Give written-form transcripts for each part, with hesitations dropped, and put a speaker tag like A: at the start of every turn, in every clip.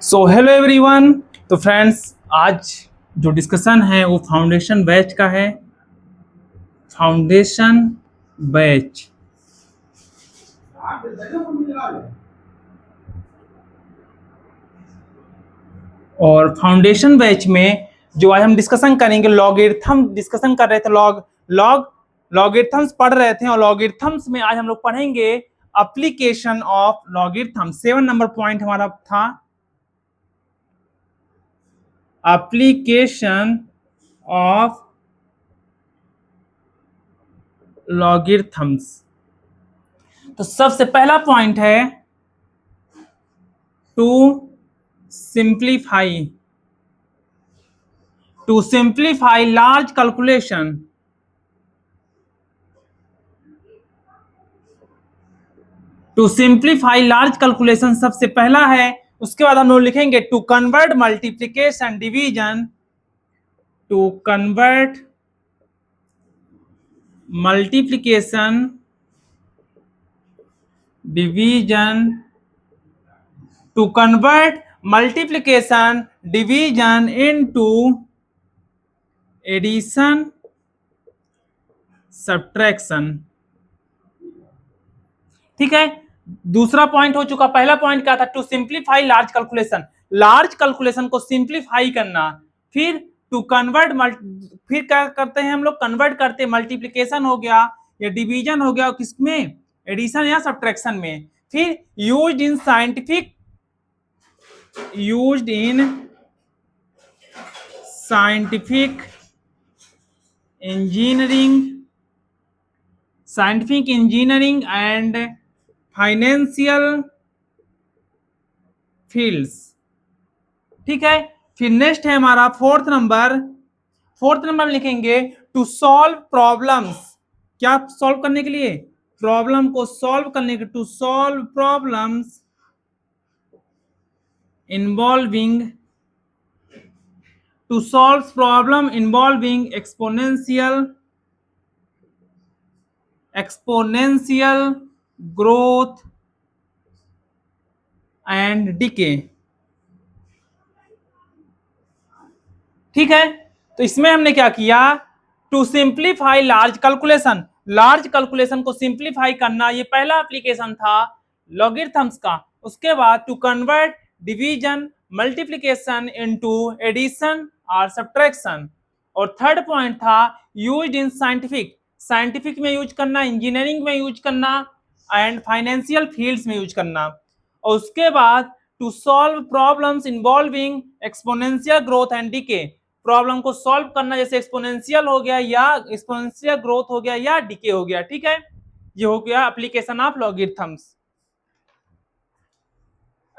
A: So hello everyone. तो friends, आज जो डिस्कशन है वो फाउंडेशन बैच का है। Foundation batch. और फाउंडेशन बैच में जो आज हम डिस्कशन करेंगे, लॉगरिथम डिस्कशन कर रहे थे। लॉगरिथम्स पढ़ रहे थे और लॉगरिथम्स में आज हम लोग पढ़ेंगे application of logarithm. 7 number point हमारा था एप्लीकेशन ऑफ लॉगरिथम्स। तो सबसे पहला पॉइंट है to simplify large calculation. To simplify large calculation सबसे पहला है। उसके बाद हम लोग लिखेंगे to convert multiplication division. To convert multiplication division to convert multiplication division into addition subtraction. ठीक है, दूसरा पॉइंट हो चुका। पहला पॉइंट क्या था? To simplify large calculation, large calculation को सिंप्लीफाई करना। फिर टू कन्वर्ट, फिर क्या करते हैं हम लोग? कन्वर्ट करते हैं, मल्टीप्लीकेशन हो गया या डिवीजन हो गया, किसमें? एडिशन या सब्ट्रैक्शन में। फिर used in scientific engineering and financial fields. ठीक है, फिर नेक्स्ट है हमारा फोर्थ नंबर में लिखेंगे टू सॉल्व प्रॉब्लम्स। क्या सॉल्व करने के लिए? प्रॉब्लम को सॉल्व करने के, to solve problems involving exponential growth and decay. ठीक है, तो इसमें हमने क्या किया? टू सिंप्लीफाई लार्ज कैलकुलेशन को सिंप्लीफाई करना, ये पहला एप्लीकेशन था लॉगरिथम्स का। उसके बाद to convert division multiplication into addition और सब्ट्रैक्शन। और थर्ड पॉइंट था यूज्ड इन साइंटिफिक में यूज करना, इंजीनियरिंग में यूज करना एंड फाइनेंशियल फील्ड्स में यूज करना। और उसके बाद to solve problems involving exponential growth and decay, problem को सॉल्व करना, जैसे एक्सपोनेंशियल हो गया या एक्सपोनेंशियल ग्रोथ हो गया या डिके हो गया। ठीक है, ये हो गया एप्लीकेशन ऑफ लॉगरिथम्स।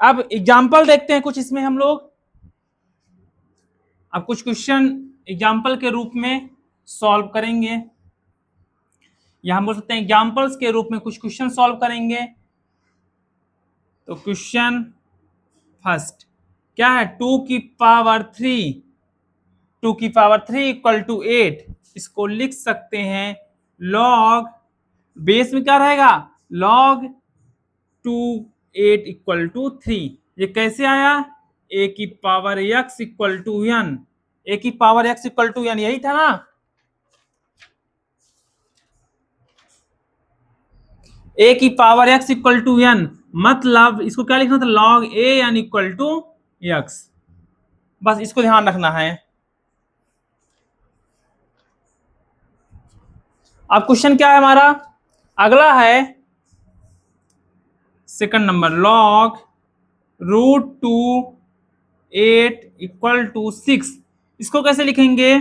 A: अब एग्जांपल देखते हैं कुछ इसमें हम लोग। अब कुछ क्वेश्चन एग्जांपल के रूप में सॉल्व करेंगे, या हम बोल सकते हैं एग्जांपल्स के रूप में कुछ क्वेश्चन सॉल्व करेंगे। तो क्वेश्चन फर्स्ट क्या है? 2 की पावर 3 इक्वल टू 8। इसको लिख सकते हैं लॉग, बेस में क्या रहेगा? Log 2 8 equal to 3। ये कैसे आया? a की power x equal to n। a की power x equal to n, यही था ना? a की power x equal to n, मतलब इसको क्या लिखना था? Log a n equal to x। बस इसको ध्यान रखना है। अब क्वेश्चन क्या है हमारा? अगला है second number, log root 2 8 equal to 6। इसको कैसे लिखेंगे?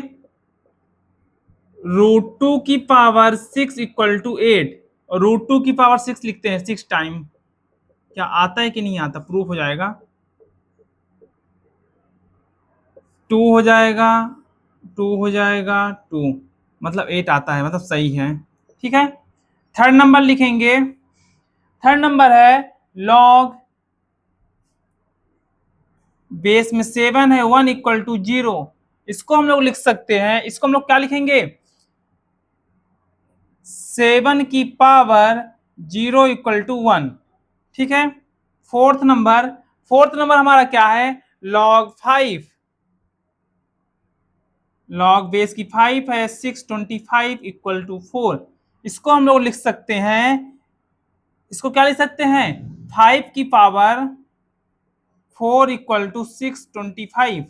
A: रूट 2 की पावर 6 इक्वल टू 8, और रूट 2 की पावर 6 लिखते हैं 6 टाइम। क्या आता है कि नहीं आता? प्रूफ हो जाएगा। 2 हो जाएगा, 2 हो जाएगा, 2 मतलब 8 आता है, मतलब सही है। ठीक है, थर्ड नंबर लिखेंगे। थर्ड नंबर है लॉग, बेस में 7 है, 1 इक्वल टू 0। इसको हम लोग लिख सकते हैं, इसको हम लोग क्या लिखेंगे? 7 की पावर 0 इक्वल टू 1। ठीक है। फोर्थ नंबर हमारा क्या है, log 5, log बेस की 5 है 625 इक्वल टू 4। इसको हम लोग लिख सकते हैं, इसको क्या लिख सकते हैं, 5 की power 4 equal to 625।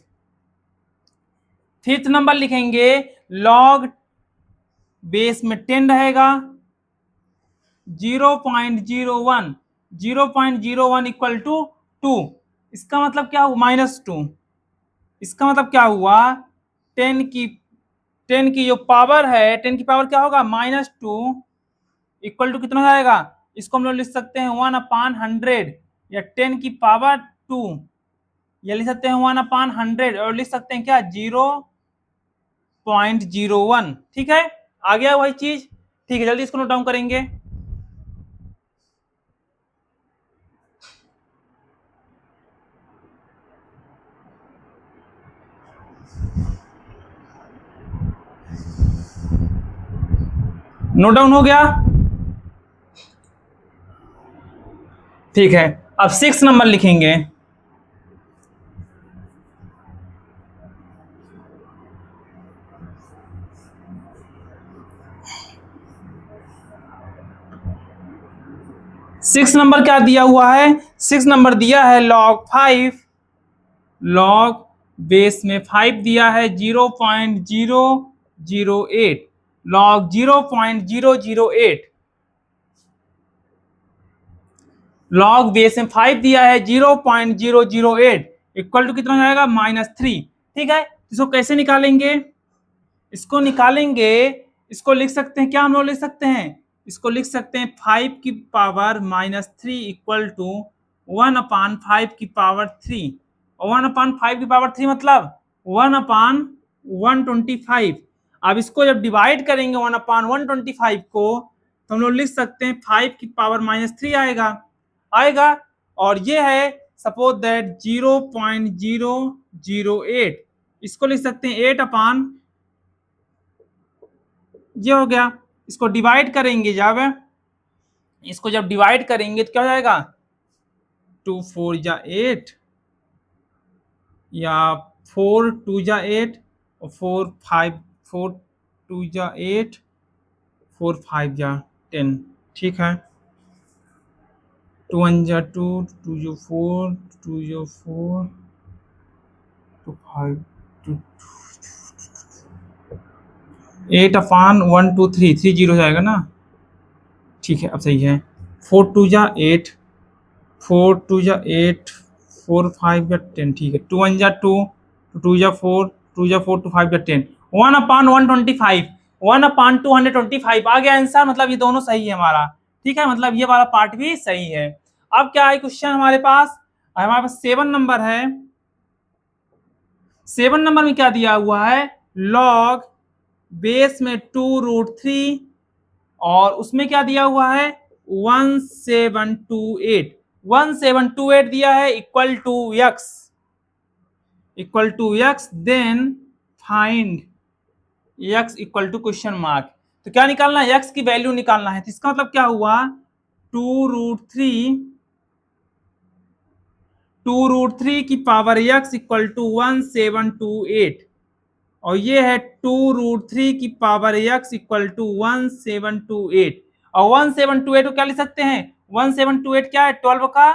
A: Fifth number लिखेंगे log बेस में 10 रहेगा 0.01, 0.01 इक्वल टू 2। इसका मतलब क्या हुआ, -2। इसका मतलब क्या हुआ, 10 की जो पावर है, 10 की पावर क्या होगा, -2 इक्वल टू कितना हो जाएगा, इसको हम लोग लिख सकते हैं 1/100 या 10 की पावर 2, या लिख सकते हैं 1/100 और लिख सकते हैं क्या, 0.01। ठीक है, आ गया वही चीज। ठीक है, जल्दी इसको नोट डाउन करेंगे। नोट डाउन हो गया, ठीक है। अब 6 नंबर लिखेंगे। सिक्स नंबर क्या दिया हुआ है, 6 नंबर दिया है log 5, log बेस में 5 दिया है 0.008, log 0.008, log बेस में 5 दिया है 0.008 इक्वल टू कितना हो जाएगा, -3। ठीक है, इसको कैसे निकालेंगे, इसको निकालेंगे, इसको लिख सकते हैं क्या, हम लोग लिख सकते हैं, इसको लिख सकते हैं 5 की पावर -3 इक्वल टू 1/5 की पावर 3। 1/5 की पावर 3 मतलब 1/125। अब इसको जब डिवाइड करेंगे 1/125 को, तो हम लोग लिख सकते हैं 5 की पावर -3 आएगा। और ये है सपोज दैट 0.008, इसको लिख सकते हैं 8/, ये हो गया। इसको डिवाइड करेंगे जब, इसको जब डिवाइड करेंगे तो क्या हो जाएगा, 2 4 जा 8 या 4 2 जा 8 और 4 5 4 2 जा 8 4 5 जा 10। ठीक है, 2 1 जा 2 2 जो 4 2 जो 4 2 5 2 8/1 2 3 3 0 जाएगा ना। ठीक है, अब सही है। 4 2 जा 8 4 2 जा 8 4 5 जा 10। ठीक है, 2 1 जा 2 2 जा 4 2 जा 4 2 5 जा 10, 1/125, 1/225 आ गया आंसर। मतलब ये दोनों सही है हमारा। ठीक है, मतलब ये वाला पार्ट भी सही है। अब क्या है क्वेश्चन हमारे पास, 7 नंबर है। 7 नंबर में क्या दिया हुआ है, log बेस में 2√3 और उसमें क्या दिया हुआ है 1728 दिया है equal to x, then find x equal to question mark. तो क्या निकालना है, x की वैल्यू निकालना है। तो इसका मतलब क्या हुआ, 2√3 की पावर x इक्वल टू 1728 और ये है 2√3 की पावर x इक्वल टू 1728। और 1728 को क्या लिख सकते हैं, 1728 क्या है, 12 का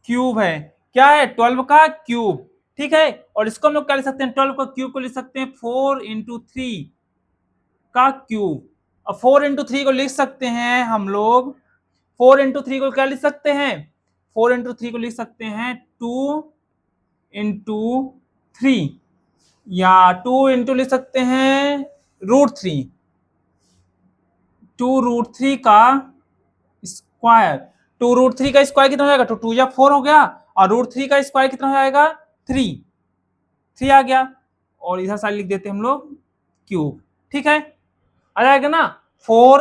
A: क्यूब है। क्या है, 12 का क्यूब। ठीक है, और इसको हम लोग क्या लिख सकते हैं, 12 का क्यूब को लिख सकते हैं 4 × 3 का क्यूब। और 4 × 3 को लिख सकते हैं हम लोग, 4 × 3 को क्या लिख सकते हैं, 4 × 3 को लिख सकते हैं 2 × 3 या 2 × लिख सकते हैं √3, 2√3 का स्क्वायर। 2√3 का स्क्वायर कितना हो जाएगा, 2 या 4 हो गया और √3 का स्क्वायर कितना हो जाएगा, 3 आ गया। और इधर साइड लिख देते हैं हम लोग क्यूब। ठीक है, आ जाएगा ना 4।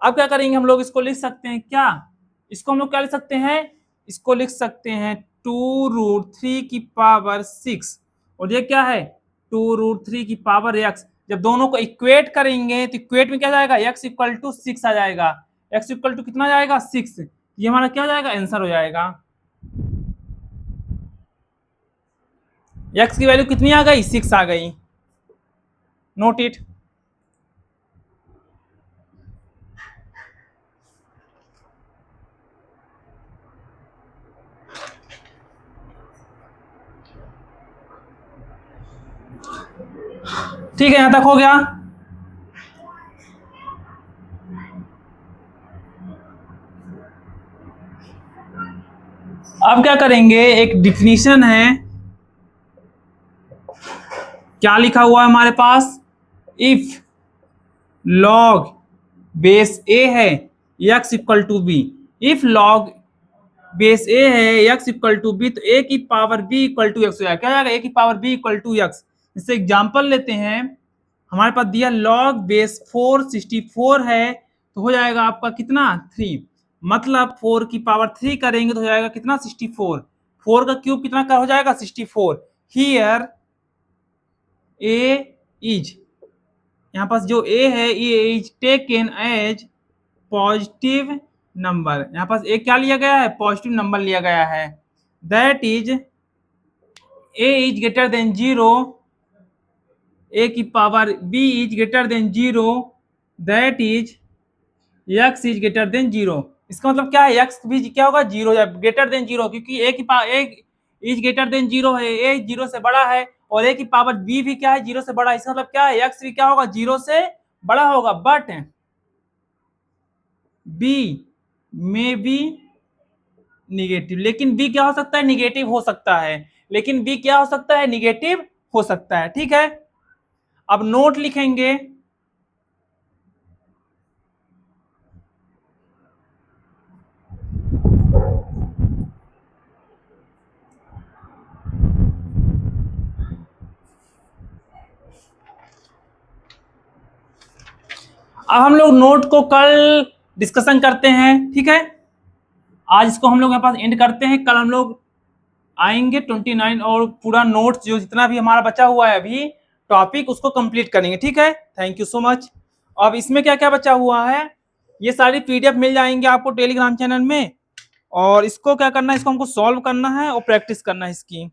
A: अब क्या करेंगे हम लोग, इसको लिख सकते हैं क्या, इसको हम लोग क्या लिख सकते हैं, इसको लिख सकते हैं 2√3 की पावर 6 और ये क्या है 2√3 की पावर x। जब दोनों को इक्वेट करेंगे तो इक्वेट में क्या जाएगा, x इक्वल टू 6 आ जाएगा। x इक्वल टू कितना जाएगा, 6। ये हमारा क्या हो जाएगा, आंसर हो जाएगा। x की वैल्यू कितनी आ गई, 6 आ गई। Note it. ठीक है, यहां तक हो गया। अब क्या करेंगे, एक डिफिनीशन है, क्या लिखा हुआ है हमारे पास, इफ लॉग बेस ए है x equal to b, if log base a है x इक्वल टू बी, तो a की power b equal to x हो जाएगा। क्या जाएगा, a की power b equal to x. इससे एग्जांपल लेते हैं, हमारे पास दिया लॉग बेस 464 है, तो हो जाएगा आपका कितना, 3। मतलब 4 की पावर 3 करेंगे तो हो जाएगा कितना, 64। 4 का क्यूब कितना का हो जाएगा, 64। हियर ए इज, यहाँ पास जो ए है ये is taken as positive number. यहाँ पास ए क्या लिया गया है, पॉजिटिव नंबर लिया गया है। That is a is greater than 0, a की power b is greater than 0, that is x is greater than 0। इसका मतलब क्या है, एक्स भी क्या होगा, 0 या ग्रेटर देन 0, क्योंकि ए की power A is greater than 0 है, ए 0 से बड़ा है, और ए की पावर बी भी क्या है, 0 से बड़ा है। इसका मतलब क्या है, एक्स भी क्या होगा, 0 से बड़ा होगा। बट बी में बी निगेटिव, लेकिन बी क्या हो सकता है, निगेटिव हो सकता है, लेकिन बी क्या हो सकता है, निगेटिव हो सकता है। ठीक है, अब नोट लिखेंगे, अब हम लोग नोट को कल डिस्कशन करते हैं। ठीक है, आज इसको हम लोग यहाँ पास एंड करते हैं, कल हम लोग आएंगे 29 और पूरा नोट्स जो जितना भी हमारा बचा हुआ है अभी टॉपिक उसको कंप्लीट करेंगे। ठीक है, थैंक यू सो मच। अब इसमें क्या क्या बचा हुआ है, ये सारी पीडीएफ मिल जाएंगे आपको टेलीग्राम चैनल में, और इसको क्या करना है, इसको हमको सॉल्व करना है और प्रैक्टिस करना है इसकी।